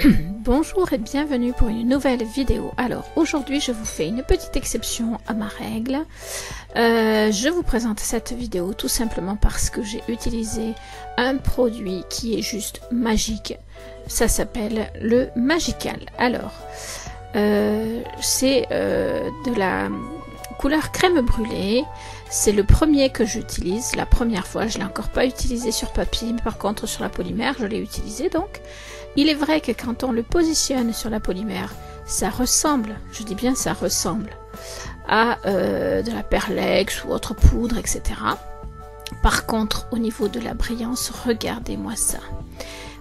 Bonjour et bienvenue pour une nouvelle vidéo. Alors aujourd'hui je vous fais une petite exception à ma règle. Je vous présente cette vidéo tout simplement parce que j'ai utilisé un produit qui est juste magique. Ça s'appelle le Magical. Alors c'est de la couleur crème brûlée. C'est le premier que j'utilise, la première fois. Je ne l'ai encore pas utilisé sur papier, mais par contre sur la polymère je l'ai utilisé. Donc il est vrai que quand on le positionne sur la polymère, ça ressemble, je dis bien ça ressemble, à de la perlex ou autre poudre, etc. Par contre, au niveau de la brillance, regardez-moi ça.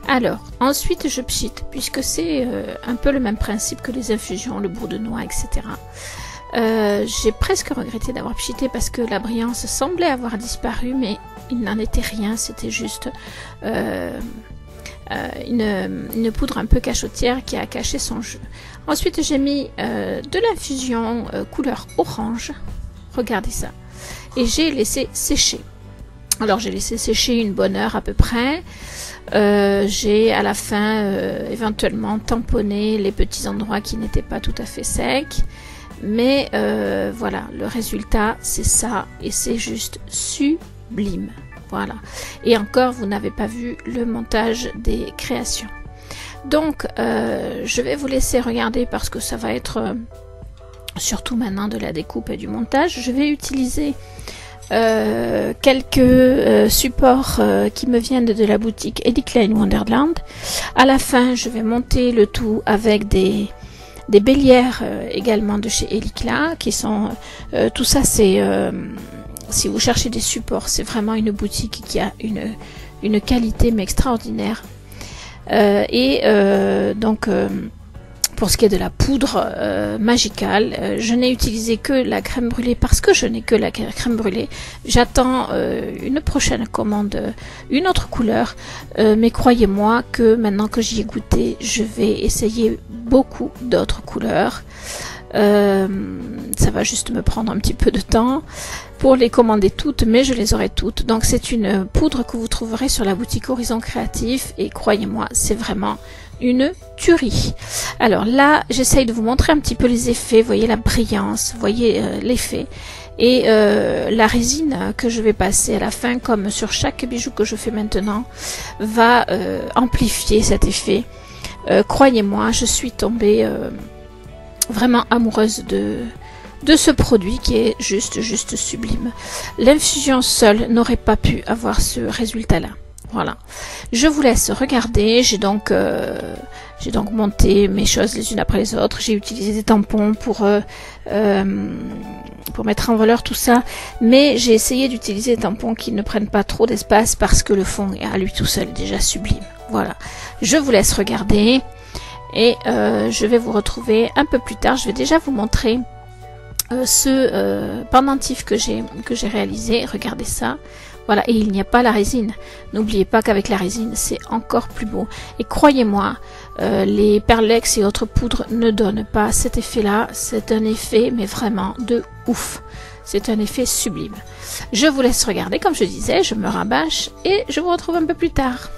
Alors, ensuite je pchite, puisque c'est un peu le même principe que les infusions, le bourre de noix, etc. J'ai presque regretté d'avoir pchité parce que la brillance semblait avoir disparu, mais il n'en était rien, c'était juste une poudre un peu cachotière qui a caché son jeu. Ensuite j'ai mis de l'infusion couleur orange, regardez ça, et j'ai laissé sécher. Alors j'ai laissé sécher une bonne heure à peu près. J'ai à la fin éventuellement tamponné les petits endroits qui n'étaient pas tout à fait secs, mais voilà, le résultat c'est ça, et c'est juste sublime. Voilà. Et encore, vous n'avez pas vu le montage des créations. Donc, je vais vous laisser regarder parce que ça va être surtout maintenant de la découpe et du montage. Je vais utiliser quelques supports qui me viennent de la boutique Eddy Klein Wonderland. À la fin, je vais monter le tout avec des bélières également de chez Elikla qui sont tout ça c'est si vous cherchez des supports, c'est vraiment une boutique qui a une qualité mais extraordinaire. Donc pour ce qui est de la poudre Magical, je n'ai utilisé que la crème brûlée parce que je n'ai que la crème brûlée. J'attends une prochaine commande, une autre couleur, mais croyez-moi que maintenant que j'y ai goûté, je vais essayer beaucoup d'autres couleurs. Ça va juste me prendre un petit peu de temps pour les commander toutes, mais je les aurai toutes. Donc c'est une poudre que vous trouverez sur la boutique Horizon Créatif, et croyez-moi, c'est vraiment une tuerie. Alors là, j'essaye de vous montrer un petit peu les effets. Vous voyez la brillance, vous voyez l'effet, et la résine que je vais passer à la fin, comme sur chaque bijou que je fais maintenant, va amplifier cet effet. Croyez-moi, je suis tombée vraiment amoureuse de ce produit qui est juste sublime. L'infusion seule n'aurait pas pu avoir ce résultat là. Voilà, je vous laisse regarder. J'ai donc monté mes choses les unes après les autres. J'ai utilisé des tampons pour mettre en valeur tout ça, mais j'ai essayé d'utiliser des tampons qui ne prennent pas trop d'espace parce que le fond est à lui tout seul déjà sublime. Voilà, je vous laisse regarder. Et je vais vous retrouver un peu plus tard. Je vais déjà vous montrer ce pendentif que j'ai réalisé. Regardez ça. Voilà, et il n'y a pas la résine. N'oubliez pas qu'avec la résine, c'est encore plus beau. Et croyez-moi, les perlex et autres poudres ne donnent pas cet effet-là. C'est un effet, mais vraiment de ouf. C'est un effet sublime. Je vous laisse regarder, comme je disais, je me rabâche et je vous retrouve un peu plus tard.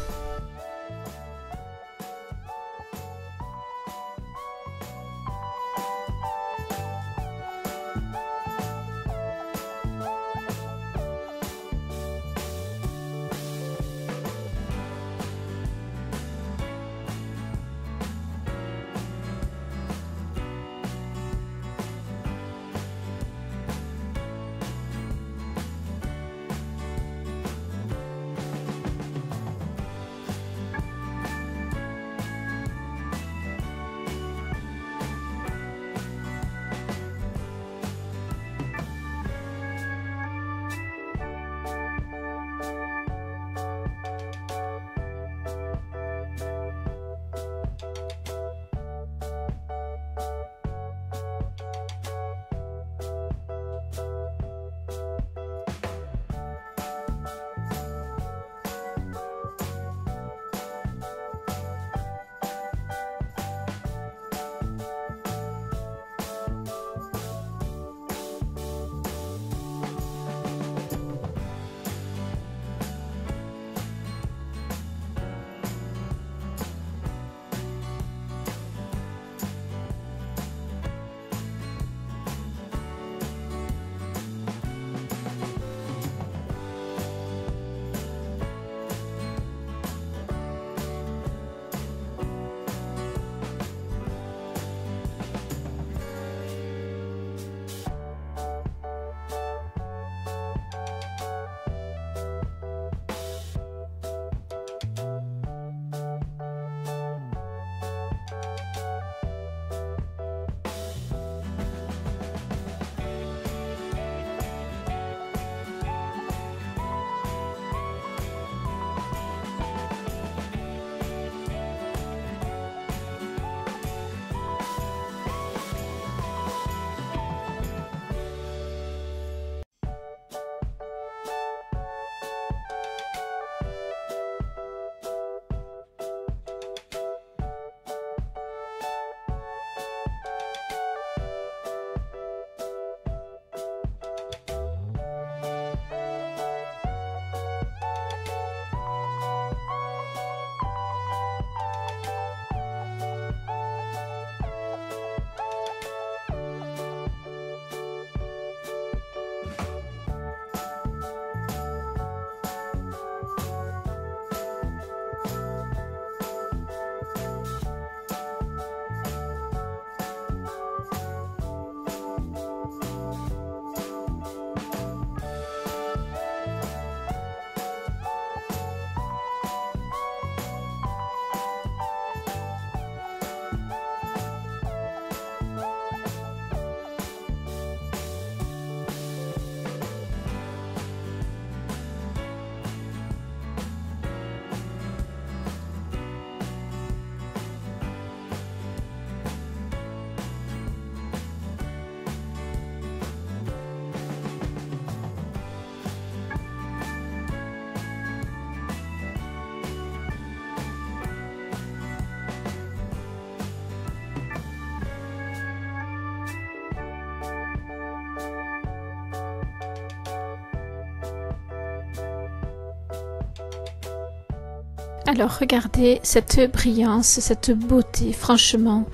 Alors regardez cette brillance, cette beauté, franchement,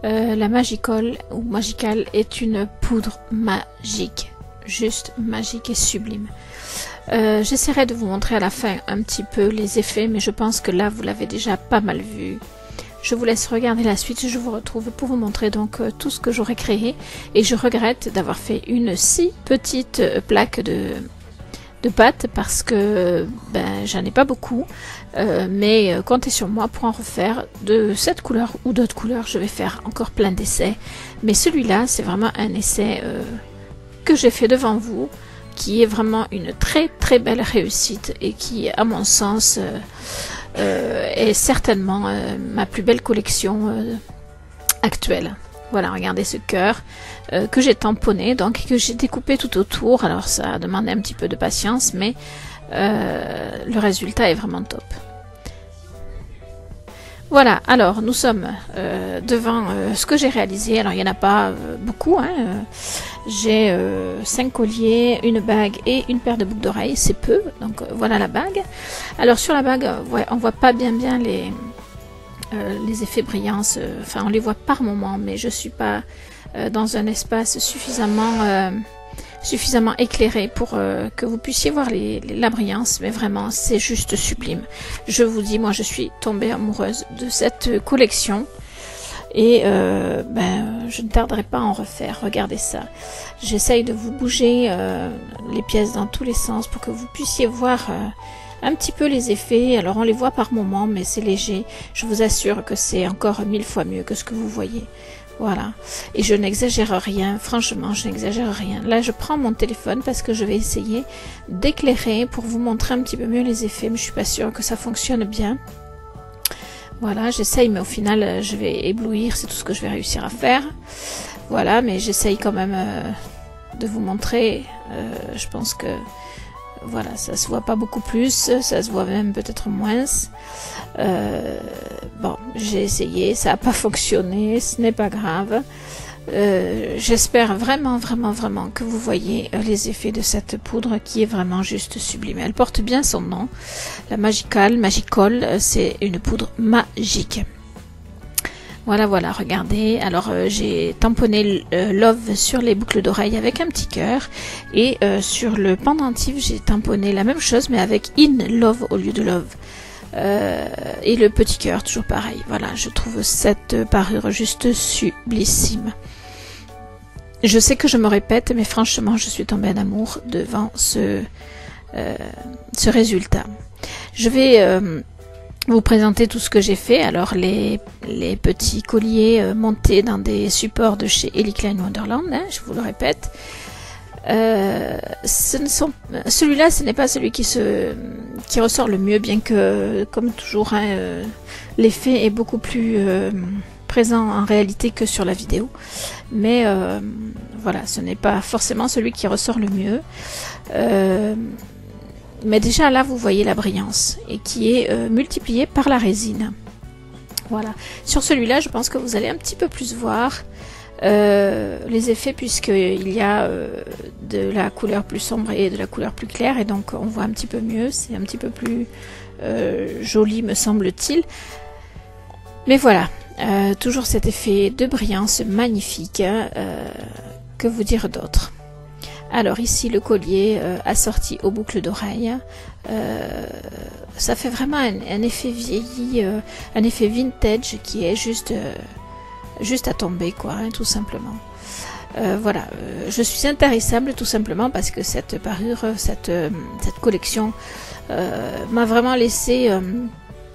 la Magicol ou Magical est une poudre magique, juste magique et sublime. J'essaierai de vous montrer à la fin un petit peu les effets, mais je pense que là vous l'avez déjà pas mal vu. Je vous laisse regarder la suite, je vous retrouve pour vous montrer donc tout ce que j'aurais créé, et je regrette d'avoir fait une si petite plaque de pâte parce que ben, j'en ai pas beaucoup, mais comptez sur moi pour en refaire de cette couleur ou d'autres couleurs. Je vais faire encore plein d'essais, mais celui-là c'est vraiment un essai que j'ai fait devant vous, qui est vraiment une très très belle réussite et qui à mon sens est certainement ma plus belle collection actuelle. Voilà, regardez ce cœur que j'ai tamponné, donc que j'ai découpé tout autour. Alors ça a demandé un petit peu de patience, mais le résultat est vraiment top. Voilà, alors nous sommes devant ce que j'ai réalisé. Alors il n'y en a pas beaucoup, hein. J'ai 5 colliers, une bague et une paire de boucles d'oreilles, c'est peu, donc voilà la bague. Alors sur la bague, ouais, on voit pas bien les effets brillance, enfin on les voit par moment, mais je suis pas dans un espace suffisamment éclairé pour que vous puissiez voir la brillance, mais vraiment c'est juste sublime. Je vous dis, moi je suis tombée amoureuse de cette collection et ben, je ne tarderai pas à en refaire. Regardez ça, j'essaye de vous bouger les pièces dans tous les sens pour que vous puissiez voir un petit peu les effets. Alors on les voit par moment, mais c'est léger. Je vous assure que c'est encore 1000 fois mieux que ce que vous voyez. Voilà, et je n'exagère rien, franchement je n'exagère rien. Là je prends mon téléphone parce que je vais essayer d'éclairer pour vous montrer un petit peu mieux les effets, mais je suis pas sûre que ça fonctionne bien. Voilà, j'essaye, mais au final je vais éblouir, c'est tout ce que je vais réussir à faire. Voilà, mais j'essaye quand même de vous montrer. Je pense que voilà, ça se voit pas beaucoup plus, ça se voit même peut-être moins. Bon, j'ai essayé, ça n'a pas fonctionné, ce n'est pas grave. J'espère vraiment que vous voyez les effets de cette poudre qui est vraiment juste sublime. Elle porte bien son nom, la Magicol, c'est une poudre magique. Voilà, regardez. Alors j'ai tamponné Love sur les boucles d'oreilles avec un petit cœur, et sur le pendentif j'ai tamponné la même chose mais avec In Love au lieu de Love. Et le petit cœur toujours pareil. Voilà, je trouve cette parure juste sublissime. Je sais que je me répète, mais franchement je suis tombée en amour devant ce résultat. Je vais vous présenter tout ce que j'ai fait. Alors les petits colliers montés dans des supports de chez Ellie Klein Wonderland, hein, je vous le répète. Celui-là, ce n'est pas celui qui ressort le mieux, bien que, comme toujours, hein, l'effet est beaucoup plus présent en réalité que sur la vidéo. Mais voilà, ce n'est pas forcément celui qui ressort le mieux. Mais déjà là, vous voyez la brillance, et qui est multipliée par la résine. Voilà. Sur celui-là, je pense que vous allez un petit peu plus voir les effets, puisqu'il y a de la couleur plus sombre et de la couleur plus claire, et donc on voit un petit peu mieux, c'est un petit peu plus joli me semble-t-il. Mais voilà, toujours cet effet de brillance magnifique, que vous dire d'autre. Alors ici le collier assorti aux boucles d'oreilles, ça fait vraiment un effet vieilli, un effet vintage qui est juste à tomber, quoi, hein, tout simplement. Voilà, je suis intarissable tout simplement parce que cette parure, cette collection m'a vraiment laissé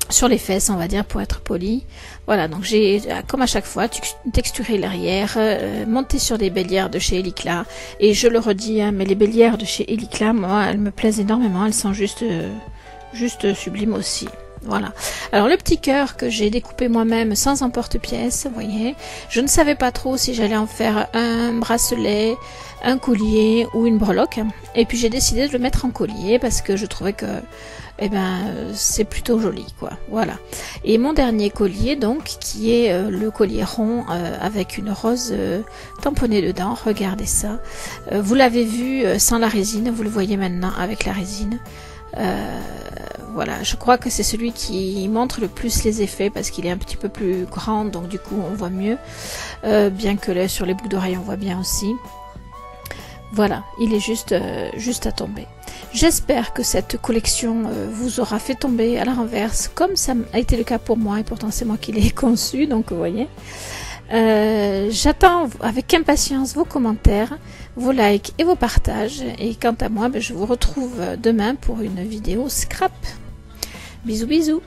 sur les fesses, on va dire, pour être poli. Voilà, donc j'ai, comme à chaque fois, texturé l'arrière, monté sur des bélières de chez Elicla, et je le redis, hein, mais les bélières de chez Elicla, moi, elles me plaisent énormément, elles sont juste sublimes aussi. Voilà. Alors le petit cœur que j'ai découpé moi-même sans emporte-pièce, vous voyez, je ne savais pas trop si j'allais en faire un bracelet, un collier ou une breloque, et puis j'ai décidé de le mettre en collier parce que je trouvais que c'est plutôt joli, quoi. Voilà. Et mon dernier collier, donc, qui est le collier rond avec une rose tamponnée dedans, regardez ça. Vous l'avez vu sans la résine, vous le voyez maintenant avec la résine. voilà, je crois que c'est celui qui montre le plus les effets parce qu'il est un petit peu plus grand, donc du coup on voit mieux, bien que sur les boucles d'oreilles on voit bien aussi. Voilà, il est juste à tomber. J'espère que cette collection vous aura fait tomber à la renverse, comme ça a été le cas pour moi, et pourtant c'est moi qui l'ai conçu, donc vous voyez. J'attends avec impatience vos commentaires, vos likes et vos partages. Et quant à moi, je vous retrouve demain pour une vidéo scrap. Bisous bisous.